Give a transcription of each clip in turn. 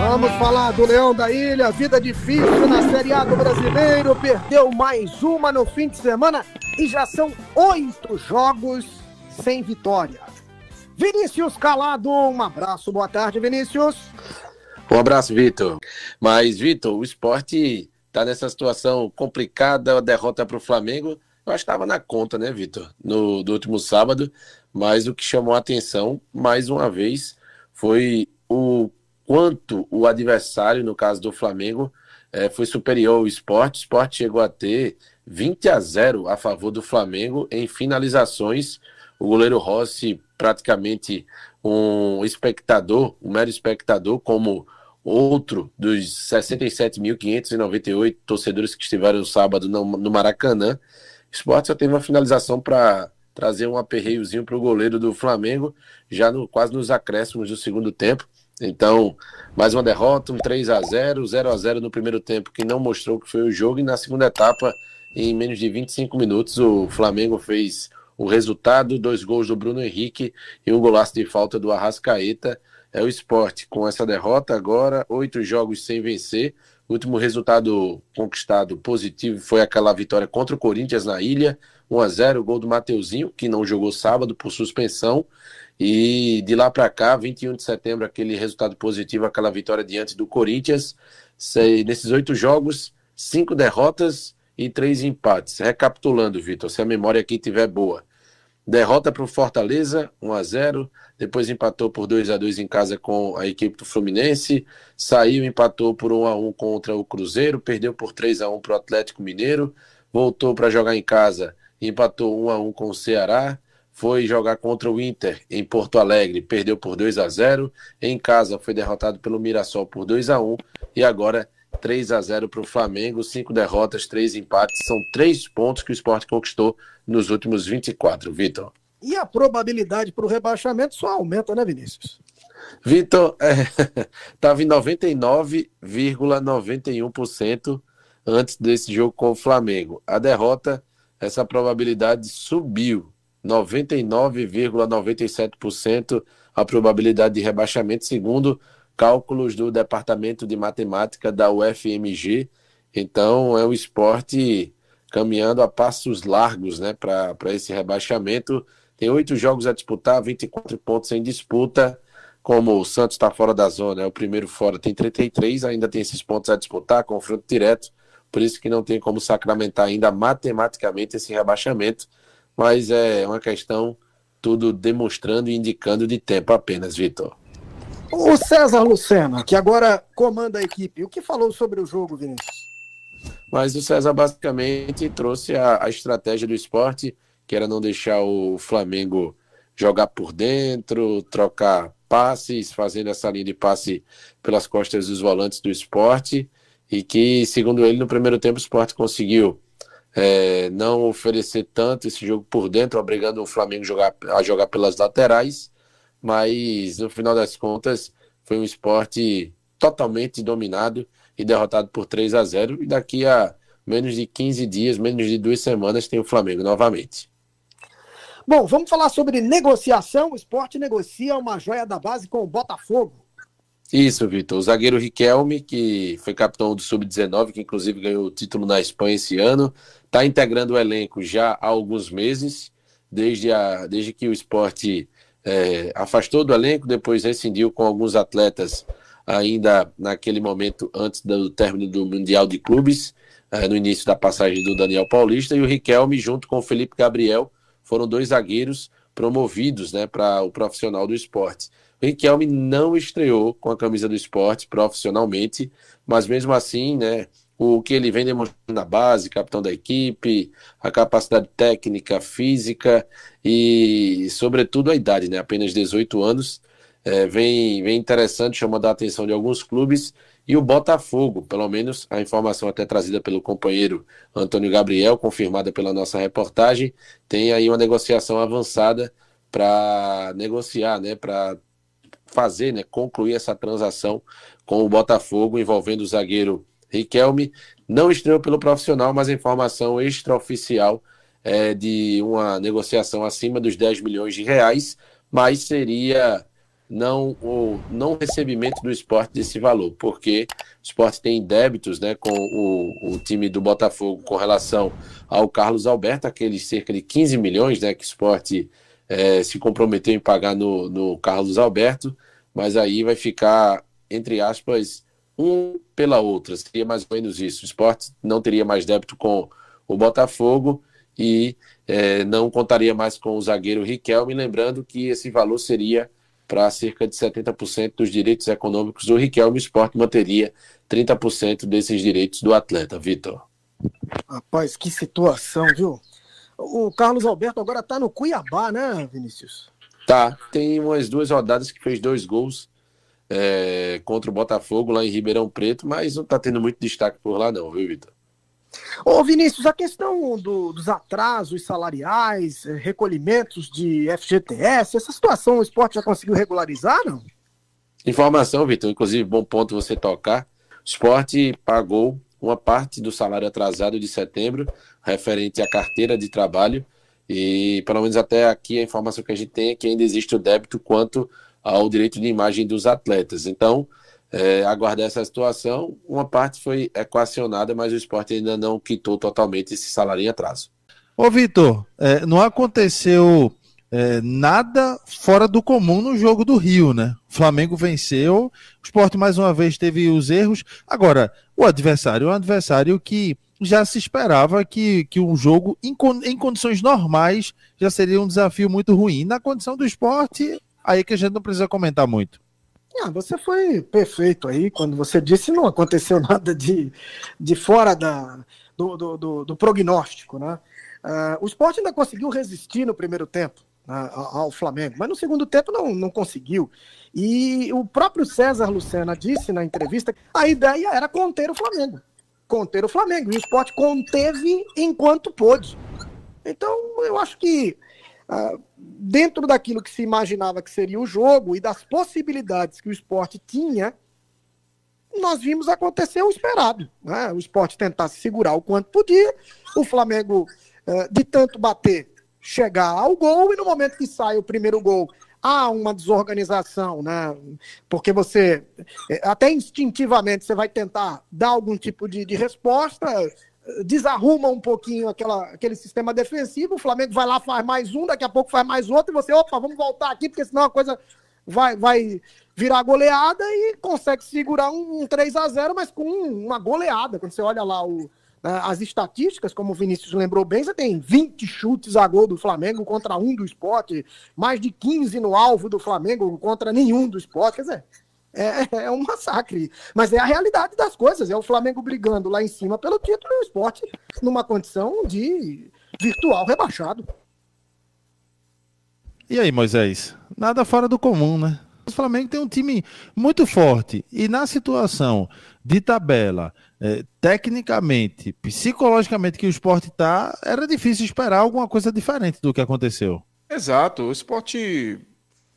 Vamos falar do Leão da Ilha, vida difícil na Série A do Brasileiro, perdeu mais uma no fim de semana e já são 8 jogos sem vitória. Vinícius Calado, um abraço, boa tarde, Vinícius. Um abraço, Vitor. Mas, Vitor, o Sport está nessa situação complicada, a derrota para o Flamengo, eu acho que estava na conta, né, Vitor, do último sábado, mas o que chamou a atenção, mais uma vez, foi o quanto o adversário, no caso do Flamengo, foi superior ao Sport. O Sport chegou a ter 20-0 a favor do Flamengo em finalizações. O goleiro Rossi, praticamente um espectador, um mero espectador, como outro dos 67.598 torcedores que estiveram no sábado no Maracanã. O Sport só teve uma finalização para trazer um aperreiozinho para o goleiro do Flamengo, já quase nos acréscimos do segundo tempo. Então, mais uma derrota, um 3-0, 0-0 no primeiro tempo, que não mostrou o que foi o jogo, e na segunda etapa, em menos de 25 minutos, o Flamengo fez o resultado, 2 gols do Bruno Henrique e um golaço de falta do Arrascaeta. É o Sport com essa derrota agora, 8 jogos sem vencer. O último resultado conquistado positivo foi aquela vitória contra o Corinthians na Ilha, 1-0, gol do Mateuzinho, que não jogou sábado por suspensão. E de lá para cá, 21 de setembro, aquele resultado positivo, aquela vitória diante do Corinthians. Nesses 8 jogos, 5 derrotas e 3 empates. Recapitulando, Vitor, se a memória aqui estiver boa. Derrota para o Fortaleza, 1-0, depois empatou por 2-2 em casa com a equipe do Fluminense, saiu, empatou por 1-1 contra o Cruzeiro, perdeu por 3-1 para o Atlético Mineiro, voltou para jogar em casa, empatou 1-1 com o Ceará, foi jogar contra o Inter em Porto Alegre, perdeu por 2-0, em casa foi derrotado pelo Mirassol por 2-1 e agora 3-0 para o Flamengo, 5 derrotas, 3 empates, são 3 pontos que o Sport conquistou nos últimos 24, Vitor. E a probabilidade para o rebaixamento só aumenta, né, Vinícius? Vitor, estava em 99,91% antes desse jogo com o Flamengo. A derrota, essa probabilidade subiu, 99,97% a probabilidade de rebaixamento, segundo cálculos do Departamento de Matemática da UFMG. Então, é o Sport caminhando a passos largos, né, para esse rebaixamento. Tem 8 jogos a disputar, 24 pontos em disputa. Como o Santos está fora da zona, é o primeiro fora, tem 33, ainda tem esses pontos a disputar, confronto direto. Por isso que não tem como sacramentar ainda matematicamente esse rebaixamento. Mas é uma questão, tudo demonstrando e indicando de tempo apenas, Vitor. O César Lucena, que agora comanda a equipe, o que falou sobre o jogo, Vinícius? Mas o César basicamente trouxe a estratégia do Sport, que era não deixar o Flamengo jogar por dentro, trocar passes, fazendo essa linha de passe pelas costas dos volantes do Sport, e que, segundo ele, no primeiro tempo o Sport conseguiu não oferecer tanto esse jogo por dentro, obrigando o Flamengo a jogar pelas laterais, mas no final das contas foi um Sport totalmente dominado e derrotado por 3-0, e daqui a menos de 15 dias, menos de 2 semanas, tem o Flamengo novamente. Bom, vamos falar sobre negociação. O Sport negocia uma joia da base com o Botafogo. Isso, Vitor. O zagueiro Riquelme, que foi capitão do Sub-19, que inclusive ganhou o título na Espanha esse ano, está integrando o elenco já há alguns meses, desde que o Sport afastou do elenco, depois rescindiu com alguns atletas ainda naquele momento antes do término do Mundial de Clubes, no início da passagem do Daniel Paulista, e o Riquelme, junto com o Felipe Gabriel, foram 2 zagueiros promovidos, né, para o profissional do Sport. O Riquelme não estreou com a camisa do Sport profissionalmente, mas mesmo assim, né, o que ele vem demonstrando na base, capitão da equipe, a capacidade técnica, física e, sobretudo, a idade, né, apenas 18 anos, vem interessante, chamando a atenção de alguns clubes, e o Botafogo, pelo menos a informação até trazida pelo companheiro Antônio Gabriel, confirmada pela nossa reportagem, tem aí uma negociação avançada para negociar, né, para fazer, né, concluir essa transação com o Botafogo, envolvendo o zagueiro Riquelme. Não estreou pelo profissional, mas a informação extraoficial de uma negociação acima dos 10 milhões de reais, mas seria o não recebimento do Sport desse valor, porque o Sport tem débitos, né, com o time do Botafogo com relação ao Carlos Alberto, aqueles cerca de 15 milhões, né, que o Sport se comprometeu em pagar no Carlos Alberto, mas aí vai ficar, entre aspas, um pela outra, seria mais ou menos isso. O Sport não teria mais débito com o Botafogo e não contaria mais com o zagueiro Riquelme, lembrando que esse valor seria para cerca de 70% dos direitos econômicos do Riquelme. O Sport manteria 30% desses direitos do atleta, Vitor. Rapaz, que situação, viu? O Carlos Alberto agora tá no Cuiabá, né, Vinícius? Tá, tem umas 2 rodadas que fez 2 gols contra o Botafogo lá em Ribeirão Preto, mas não tá tendo muito destaque por lá não, viu, Vitor? Ô Vinícius, a questão dos atrasos salariais, recolhimentos de FGTS, essa situação o Sport já conseguiu regularizar, não? Informação, Vitor, inclusive bom ponto você tocar. O Sport pagou uma parte do salário atrasado de setembro, referente à carteira de trabalho, e pelo menos até aqui a informação que a gente tem é que ainda existe o débito quanto ao direito de imagem dos atletas. Então, aguardar essa situação, uma parte foi equacionada, mas o Sport ainda não quitou totalmente esse salário em atraso. Ô Vitor, não aconteceu nada fora do comum no jogo do Rio, né? O Flamengo venceu, o Sport mais uma vez teve os erros. Agora, o adversário é um adversário que já se esperava que um jogo em condições normais já seria um desafio muito ruim. Na condição do Sport, aí que a gente não precisa comentar muito. Você foi perfeito aí quando você disse não aconteceu nada de fora do prognóstico, né? O Sport ainda conseguiu resistir no primeiro tempo, né, ao Flamengo, mas no segundo tempo não conseguiu. E o próprio César Lucena disse na entrevista que a ideia era conter o Flamengo. E o Sport conteve enquanto pôde. Então, eu acho que dentro daquilo que se imaginava que seria o jogo e das possibilidades que o Sport tinha, nós vimos acontecer o esperado, né? O Sport tentar se segurar o quanto podia, o Flamengo, de tanto bater, chegar ao gol, e no momento que sai o primeiro gol, há uma desorganização, né? Porque você, até instintivamente, você vai tentar dar algum tipo de resposta, desarruma um pouquinho aquele sistema defensivo, o Flamengo vai lá, faz mais um, daqui a pouco faz mais outro, e você, vamos voltar aqui, porque senão a coisa vai virar goleada, e consegue segurar um 3-0, mas com uma goleada. Quando você olha lá as estatísticas, como o Vinícius lembrou bem, você tem 20 chutes a gol do Flamengo contra 1 do Sport, mais de 15 no alvo do Flamengo contra nenhum do Sport, quer dizer, é um massacre, mas é a realidade das coisas, é o Flamengo brigando lá em cima pelo título e o Sport numa condição de virtual rebaixado. E aí, Moisés? Nada fora do comum, né? O Flamengo tem um time muito forte e na situação de tabela, tecnicamente, psicologicamente que o Sport está, era difícil esperar alguma coisa diferente do que aconteceu. Exato, o Sport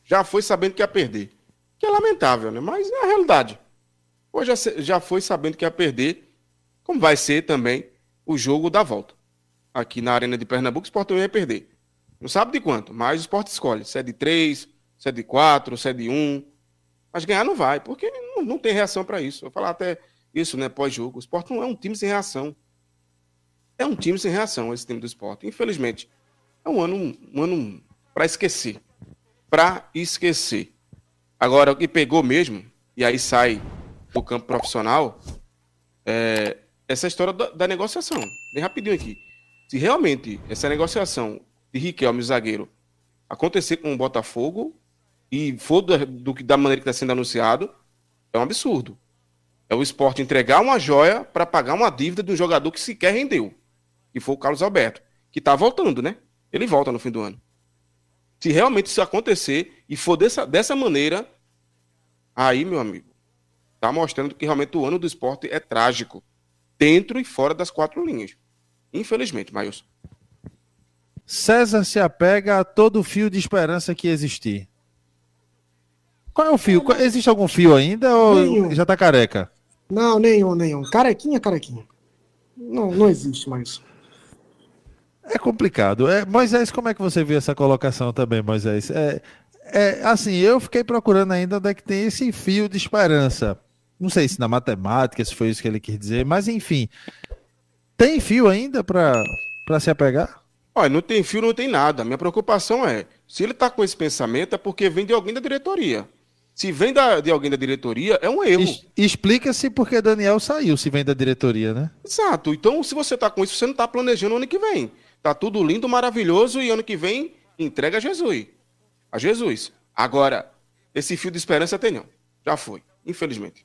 já foi sabendo que ia perder. Que é lamentável, né? Mas é a realidade. Hoje já foi sabendo que ia perder, como vai ser também o jogo da volta. Aqui na Arena de Pernambuco, o Sport também vai perder. Não sabe de quanto, mas o Sport escolhe. Se é de 3, se é de 4, se é de 1. Mas ganhar não vai, porque não tem reação para isso. Eu vou falar até isso, né, pós-jogo. O Sport não é um time sem reação. É um time sem reação, esse time do Sport. Infelizmente, é um ano para esquecer. Para esquecer. Agora, o que pegou mesmo, e aí sai do campo profissional, essa história da negociação. Bem rapidinho aqui. Se realmente essa negociação de Riquelme, o zagueiro, acontecer com o Botafogo, e for da maneira que está sendo anunciado, é um absurdo. É o Sport entregar uma joia para pagar uma dívida de um jogador que sequer rendeu, que foi o Carlos Alberto, que está voltando, né? Ele volta no fim do ano. Se realmente isso acontecer e for dessa maneira, aí, meu amigo, tá mostrando que realmente o ano do Sport é trágico, dentro e fora das 4 linhas. Infelizmente, Maílson. César se apega a todo fio de esperança que existir. Qual é o fio? Existe algum fio ainda ou Nenhum. Já tá careca? Não, nenhum. Carequinha. Não existe mais. É complicado. Moisés, como é que você vê essa colocação também, Moisés? Assim, eu fiquei procurando ainda onde é que tem esse fio de esperança. Não sei se na matemática, se foi isso que ele quis dizer, mas enfim. Tem fio ainda para se apegar? Olha, não tem fio, não tem nada. Minha preocupação é, se ele está com esse pensamento, é porque vem de alguém da diretoria. Se vem de alguém da diretoria, é um erro. Explica-se porque Daniel saiu, se vem da diretoria, né? Exato. Então, se você está com isso, você não está planejando o ano que vem. Tá tudo lindo, maravilhoso, e ano que vem, entrega a Jesus. A Jesus. Agora, esse fio de esperança tem não. Já foi, infelizmente.